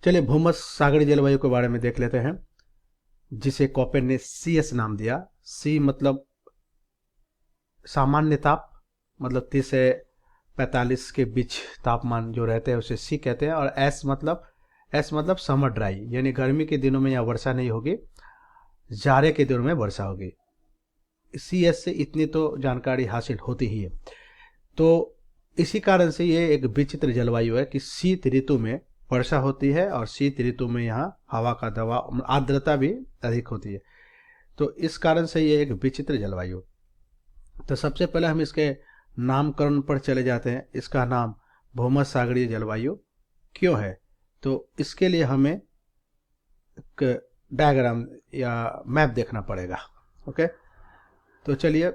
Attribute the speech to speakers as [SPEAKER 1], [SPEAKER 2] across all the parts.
[SPEAKER 1] चलिए भूमध्य सागरीय जलवायु के बारे में देख लेते हैं, जिसे कॉपेन ने CS नाम दिया। सी मतलब सामान्य ताप, मतलब 30 से 45 के बीच तापमान जो रहते हैं उसे सी कहते हैं। और एस मतलब समर ड्राई, यानी गर्मी के दिनों में यहाँ वर्षा नहीं होगी, जाड़े के दिनों में वर्षा होगी। CS से इतनी तो जानकारी हासिल होती ही है। तो इसी कारण से ये एक विचित्र जलवायु है कि शीत ऋतु में वर्षा होती है और शीत ऋतु में यहाँ हवा का दबाव, आर्द्रता भी अधिक होती है। तो इस कारण से ये एक विचित्र जलवायु। तो सबसे पहले हम इसके नामकरण पर चले जाते हैं। इसका नाम भूमध्य सागरीय जलवायु क्यों है, तो इसके लिए हमें एक डायग्राम या मैप देखना पड़ेगा। ओके, तो चलिए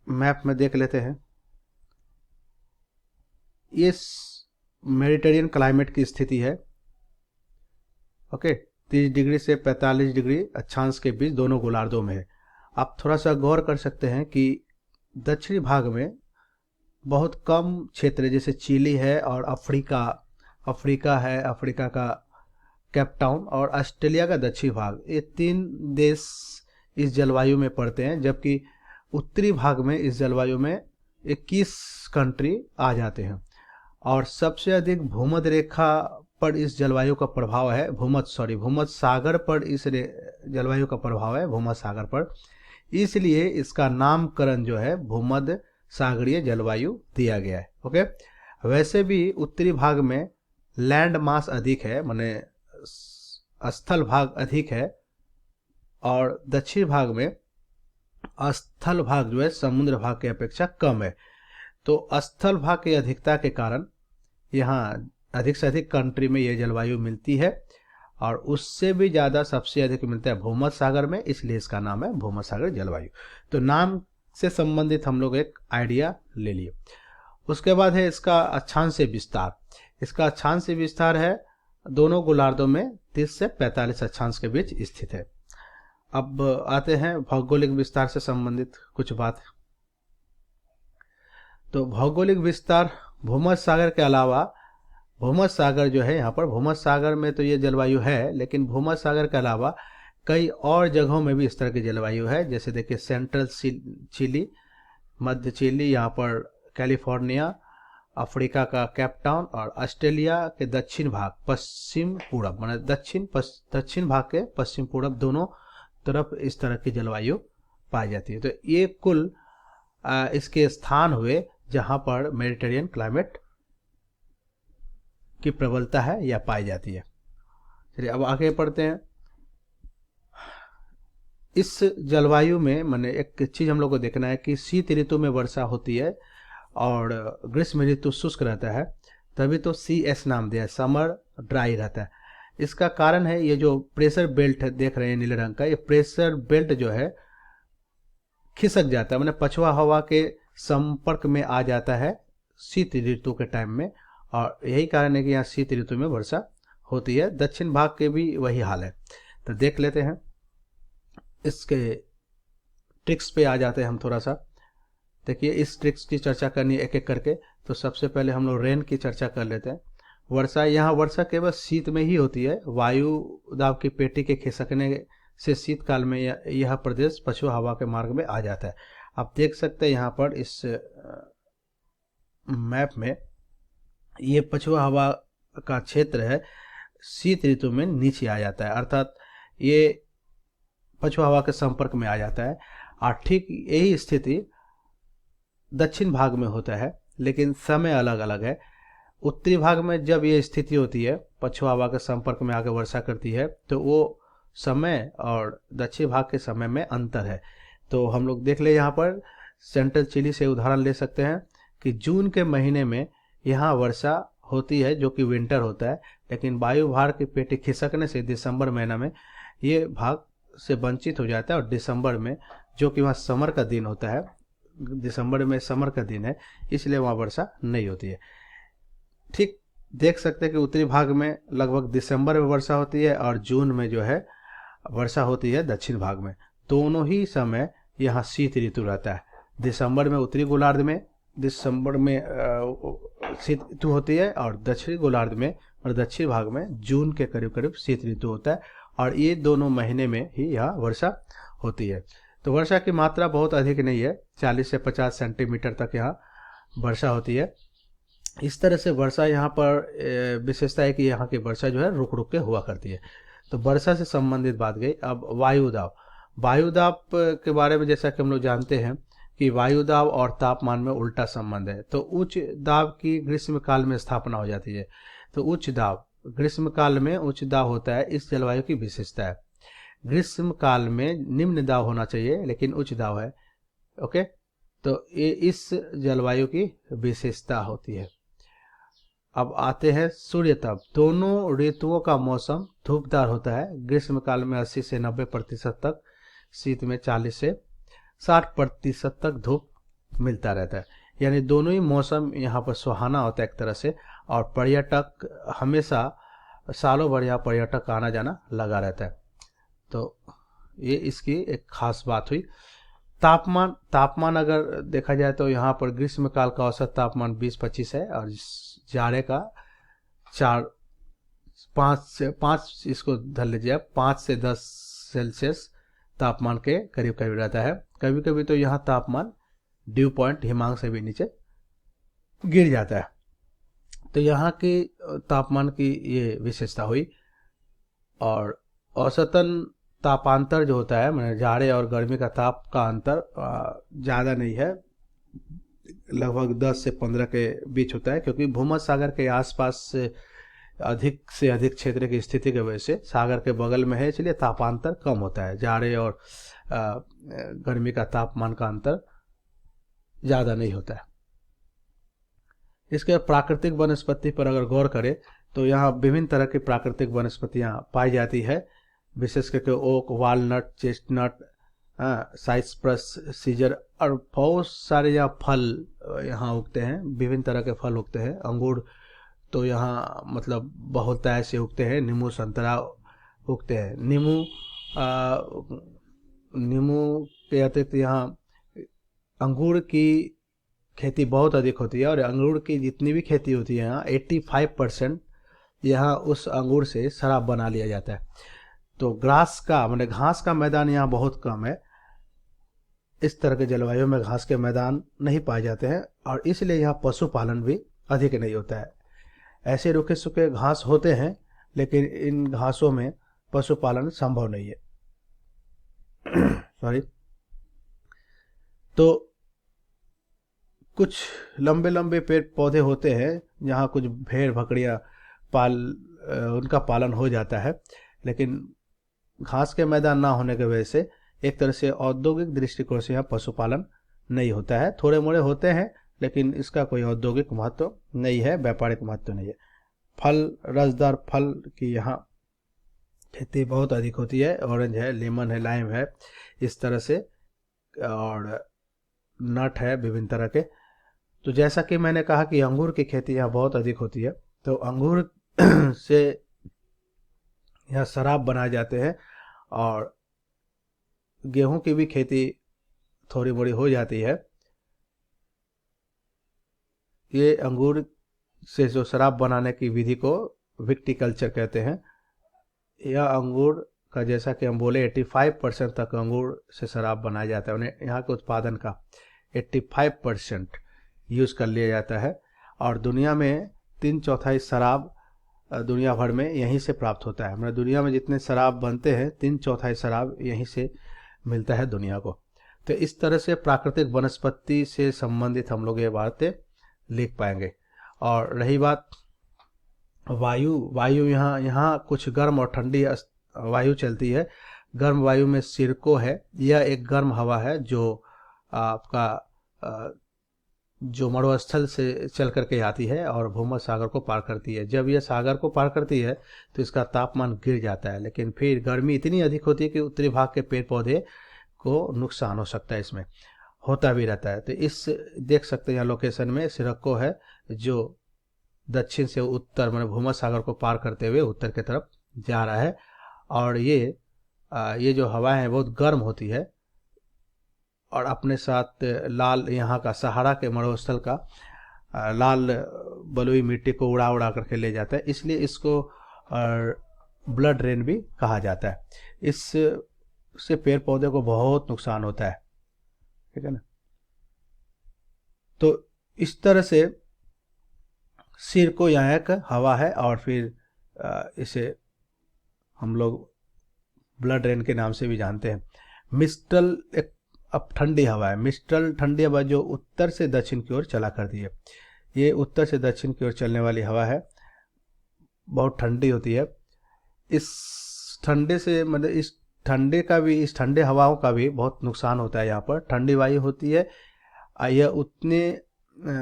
[SPEAKER 1] मैप में देख लेते हैं। ये मेडिटेरियन क्लाइमेट की स्थिति है। ओके, 30 डिग्री से 45 डिग्री अक्षांश के बीच दोनों गोलार्धों में है। आप थोड़ा सा गौर कर सकते हैं कि दक्षिणी भाग में बहुत कम क्षेत्र, जैसे चिली है और अफ्रीका है, अफ्रीका का केपटाउन और ऑस्ट्रेलिया का दक्षिणी भाग, ये 3 देश इस जलवायु में पड़ते हैं। जबकि उत्तरी भाग में इस जलवायु में 21 कंट्री आ जाते हैं। और सबसे अधिक भूमध्य रेखा पर इस जलवायु का प्रभाव है, भूमध्य सागर पर इस जलवायु का प्रभाव है, भूमध्य सागर पर। इसलिए इसका नामकरण जो है भूमध्य सागरीय जलवायु दिया गया है। ओके, वैसे भी उत्तरी भाग में लैंड मास अधिक है, माने स्थल भाग अधिक है, और दक्षिण भाग में स्थल भाग जो है समुद्र भाग की अपेक्षा कम है। तो स्थल भाग की अधिकता के कारण यहाँ अधिक से अधिक कंट्री में ये जलवायु मिलती है, और उससे भी ज़्यादा सबसे अधिक मिलता है भूमध्य सागर में, इसलिए इसका नाम है भूमध्य सागर जलवायु। तो नाम से संबंधित हम लोग एक आइडिया ले लिए। उसके बाद है इसका अक्षांश विस्तार। इसका अक्षांश विस्तार है दोनों गोलार्धों में 30 से 45 अक्षांश के बीच स्थित है। अब आते हैं भौगोलिक विस्तार से संबंधित कुछ बात। तो भौगोलिक विस्तार भूमध्य सागर के अलावा, भूमध्य सागर जो है यहाँ पर, भूमध्य सागर में तो ये जलवायु है, लेकिन भूमध्य सागर के अलावा कई और जगहों में भी इस तरह की जलवायु है। जैसे देखिए सेंट्रल चिली, मध्य चिली, यहाँ पर कैलिफोर्निया, अफ्रीका का केपटाउन और ऑस्ट्रेलिया के दक्षिण भाग पश्चिम पूरब, माने दक्षिण भाग के पश्चिम पूरब दोनों तरफ इस तरह की जलवायु पाई जाती है। तो ये कुल इसके स्थान हुए जहाँ पर मेडिटेरियन क्लाइमेट की प्रबलता है या पाई जाती है। चलिए अब आगे बढ़ते हैं। इस जलवायु में माने एक चीज हम लोग को देखना है कि शीत ऋतु में वर्षा होती है और ग्रीष्म ऋतु शुष्क रहता है, तभी तो CS नाम दिया है, समर ड्राई रहता है। इसका कारण है ये जो प्रेशर बेल्ट देख रहे हैं नीले रंग का, ये प्रेशर बेल्ट जो है खिसक जाता है, माने पछुआ हवा के संपर्क में आ जाता है शीत ऋतु के टाइम में, और यही कारण है कि यहाँ शीत ऋतु में वर्षा होती है। दक्षिण भाग के भी वही हाल है। तो देख लेते हैं, इसके ट्रिक्स पे आ जाते हैं हम थोड़ा सा। देखिए इस ट्रिक्स की चर्चा करनी है एक एक करके। तो सबसे पहले हम लोग रेन की चर्चा कर लेते हैं। वर्षा केवल शीत में ही होती है। वायु दाब की पेटी के खिसकने से शीतकाल में यह प्रदेश पछुआ हवा के मार्ग में आ जाता है। आप देख सकते हैं यहाँ पर इस मैप में, ये पछुआ हवा का क्षेत्र है, शीत ऋतु में नीचे आ जाता है, अर्थात ये पछुआ हवा के संपर्क में आ जाता है। और ठीक यही स्थिति दक्षिण भाग में होता है, लेकिन समय अलग अलग है। उत्तरी भाग में जब ये स्थिति होती है, पछुआ हवा के संपर्क में आकर वर्षा करती है, तो वो समय और दक्षिण भाग के समय में अंतर है। तो हम लोग देख ले, यहाँ पर सेंट्रल चिली से उदाहरण ले सकते हैं कि जून के महीने में यहाँ वर्षा होती है जो कि विंटर होता है, लेकिन वायु भार की पेटी खिसकने से दिसंबर महीना में ये भाग से वंचित हो जाता है, और दिसंबर में जो कि वहाँ समर का दिन होता है, दिसंबर में समर का दिन है, इसलिए वहाँ वर्षा नहीं होती है। ठीक देख सकते हैं कि उत्तरी भाग में लगभग दिसंबर में वर्षा होती है और जून में जो है वर्षा होती है दक्षिण भाग में। दोनों ही समय यहाँ शीत ऋतु रहता है। दिसंबर में उत्तरी गोलार्ध में दिसंबर में शीत ऋतु होती है, और दक्षिणी गोलार्ध में और दक्षिण भाग में जून के करीब करीब शीत ऋतु होता है, और ये दोनों महीने में ही यहाँ वर्षा होती है। तो वर्षा की मात्रा बहुत अधिक नहीं है, 40 से 50 सेंटीमीटर तक यहाँ वर्षा होती है। इस तरह से वर्षा यहाँ पर विशेषता है कि यहाँ की वर्षा जो है रुक रुक के हुआ करती है। तो वर्षा से संबंधित बात गई। अब वायुदाब, वायुदाब के बारे में जैसा कि हम लोग जानते हैं कि वायुदाब और तापमान में उल्टा संबंध है। तो उच्च दाब की ग्रीष्म काल में स्थापना हो जाती है। तो उच्च दाब ग्रीष्म काल में उच्च दाब होता है, इस जलवायु की विशेषता है। ग्रीष्म काल में निम्न दाब होना चाहिए लेकिन उच्च दाब है। ओके, तो ये इस जलवायु की विशेषता होती है। अब आते हैं सूर्य ताप। दोनों ऋतुओं का मौसम धूपदार होता है। ग्रीष्म काल में 80 से 90% तक, शीत में 40 से 60% तक धूप मिलता रहता है। यानी दोनों ही मौसम यहाँ पर सुहाना होता है एक तरह से, और पर्यटक हमेशा सालों भर यहाँ पर्यटक आना जाना लगा रहता है। तो ये इसकी एक खास बात हुई। तापमान अगर देखा जाए तो यहाँ पर ग्रीष्म काल का औसत तापमान 20-25 है, और जाड़े का 5 इसको धर लीजिए 5 से 10 सेल्सियस तापमान के करीब करीब रहता है। कभी कभी तो यहाँ तापमान ड्यू पॉइंट हिमांक से भी नीचे गिर जाता है। तो यहाँ की तापमान की ये विशेषता हुई। और औसतन तापांतर जो होता है, मैंने जाड़े और गर्मी का ताप का अंतर ज़्यादा नहीं है, लगभग 10 से 15 के बीच होता है, क्योंकि भूमध्य सागर के आसपास से अधिक क्षेत्र की स्थिति की वजह से सागर के बगल में है, इसलिए तापांतर कम होता है। जाड़े और गर्मी का तापमान का अंतर ज़्यादा नहीं होता है। इसके प्राकृतिक वनस्पति पर अगर गौर करें तो यहाँ विभिन्न तरह की प्राकृतिक वनस्पतियाँ पाई जाती है, विशेष करके oak, walnut, chestnut, cypress, cedar, और बहुत सारे यहाँ फल यहाँ उगते हैं। विभिन्न तरह के फल उगते हैं। अंगूर तो यहाँ मतलब बहुत ऐसे उगते हैं। नींबू, संतरा उगते हैं। नींबू के अतिरिक्त यहाँ अंगूर की खेती बहुत अधिक होती है, और अंगूर की जितनी भी खेती होती है यहाँ 85% यहाँ उस अंगूर से शराब बना लिया जाता है। तो ग्रास का मतलब घास का मैदान यहाँ बहुत कम है। इस तरह के जलवायु में घास के मैदान नहीं पाए जाते हैं, और इसलिए यहाँ पशुपालन भी अधिक नहीं होता है। ऐसे रूखे सूखे घास होते हैं, लेकिन इन घासों में पशुपालन संभव नहीं है। सॉरी। तो कुछ लंबे लंबे पेड़ पौधे होते हैं जहाँ कुछ भेड़ बकरियाँ उनका पालन हो जाता है, लेकिन घास के मैदान ना होने की वजह से एक तरह से औद्योगिक दृष्टिकोण से यहाँ पशुपालन नहीं होता है। थोड़े मोड़े होते हैं, लेकिन इसका कोई औद्योगिक महत्व नहीं है, व्यापारिक महत्व नहीं है। रसदार फल की यहाँ खेती बहुत अधिक होती है। ऑरेंज है, लेमन है, लाइम है, इस तरह से, और नट है विभिन्न तरह के। तो जैसा कि मैंने कहा कि अंगूर की खेती यहाँ बहुत अधिक होती है, तो अंगूर से यहाँ शराब बनाए जाते हैं, और गेहूं की भी खेती थोड़ी बड़ी हो जाती है। ये अंगूर से जो शराब बनाने की विधि को विटिकल्चर कहते हैं। यह अंगूर का, जैसा कि हम बोले, 85% तक अंगूर से शराब बनाया जाता है। उन्हें यहाँ के उत्पादन का 85% यूज़ कर लिया जाता है, और दुनिया में 3/4 शराब दुनिया भर में यहीं से प्राप्त होता है। हमारे दुनिया में जितने शराब बनते हैं 3/4 शराब यहीं से मिलता है दुनिया को। तो इस तरह से प्राकृतिक वनस्पति से संबंधित हम लोग ये बातें लिख पाएंगे। और रही बात वायु यहाँ कुछ गर्म और ठंडी वायु चलती है। गर्म वायु में सिरको है। यह एक गर्म हवा है जो आपका जो मरुस्थल से चल करके आती है और भूमध्य सागर को पार करती है। जब यह सागर को पार करती है तो इसका तापमान गिर जाता है, लेकिन फिर गर्मी इतनी अधिक होती है कि उत्तरी भाग के पेड़ पौधे को नुकसान हो सकता है, इसमें होता भी रहता है। तो इस देख सकते हैं यहाँ लोकेशन में सिरको है, जो दक्षिण से उत्तर मतलब भूमध्य सागर को पार करते हुए उत्तर की तरफ जा रहा है। और ये जो हवाएं हैं बहुत गर्म होती है, और अपने साथ लाल यहाँ का सहारा के मरुस्थल का लाल बलुई मिट्टी को उड़ा उड़ा करके ले जाता है, इसलिए इसको ब्लड रेन भी कहा जाता है। इससे पेड़ पौधे को बहुत नुकसान होता है, ठीक है ना। तो इस तरह से सिर को यहाँ एक हवा है और फिर इसे हम लोग ब्लड रेन के नाम से भी जानते हैं। मिस्टल एक अब ठंडी हवा है। मिस्टल ठंडी हवा जो उत्तर से दक्षिण की ओर चला करती है। ये उत्तर से दक्षिण की ओर चलने वाली हवा है, बहुत ठंडी होती है। इस ठंडे से मतलब इस ठंडे हवाओं का भी बहुत नुकसान होता है। यहाँ पर ठंडी वायु होती है, यह उतने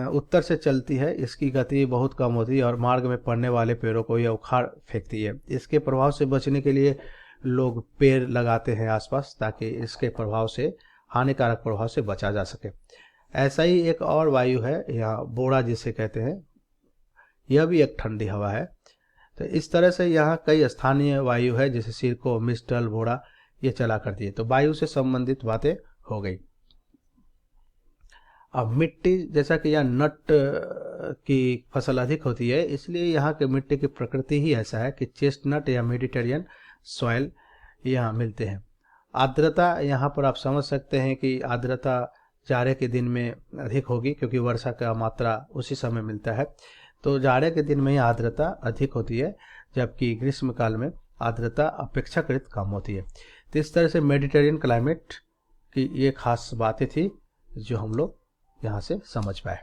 [SPEAKER 1] उत्तर से चलती है, इसकी गति बहुत कम होती है और मार्ग में पड़ने वाले पेड़ों को यह उखाड़ फेंकती है। इसके प्रभाव से बचने के लिए लोग पेड़ लगाते हैं आसपास, ताकि इसके प्रभाव से, हानिकारक प्रभाव से बचा जा सके। ऐसा ही एक और वायु है यहाँ, बोड़ा जिसे कहते हैं, यह भी एक ठंडी हवा है। तो इस तरह से यहाँ कई स्थानीय वायु है, जैसे सिरको, मिस्टल, बोड़ा, ये चला करती है। तो वायु से संबंधित बातें हो गई। अब मिट्टी, जैसा कि यहाँ नट की फसल अधिक होती है, इसलिए यहाँ के मिट्टी की प्रकृति ही ऐसा है कि चेस्टनट या मेडिटेरियन सॉइल यहाँ मिलते हैं। आर्द्रता, यहाँ पर आप समझ सकते हैं कि आर्द्रता जाड़े के दिन में अधिक होगी, क्योंकि वर्षा का मात्रा उसी समय मिलता है। तो जाड़े के दिन में ही आर्द्रता अधिक होती है, जबकि ग्रीष्म काल में आर्द्रता अपेक्षाकृत कम होती है। तो इस तरह से मेडिटेरियन क्लाइमेट की ये खास बातें थी जो हम लोग यहाँ से समझ पाए।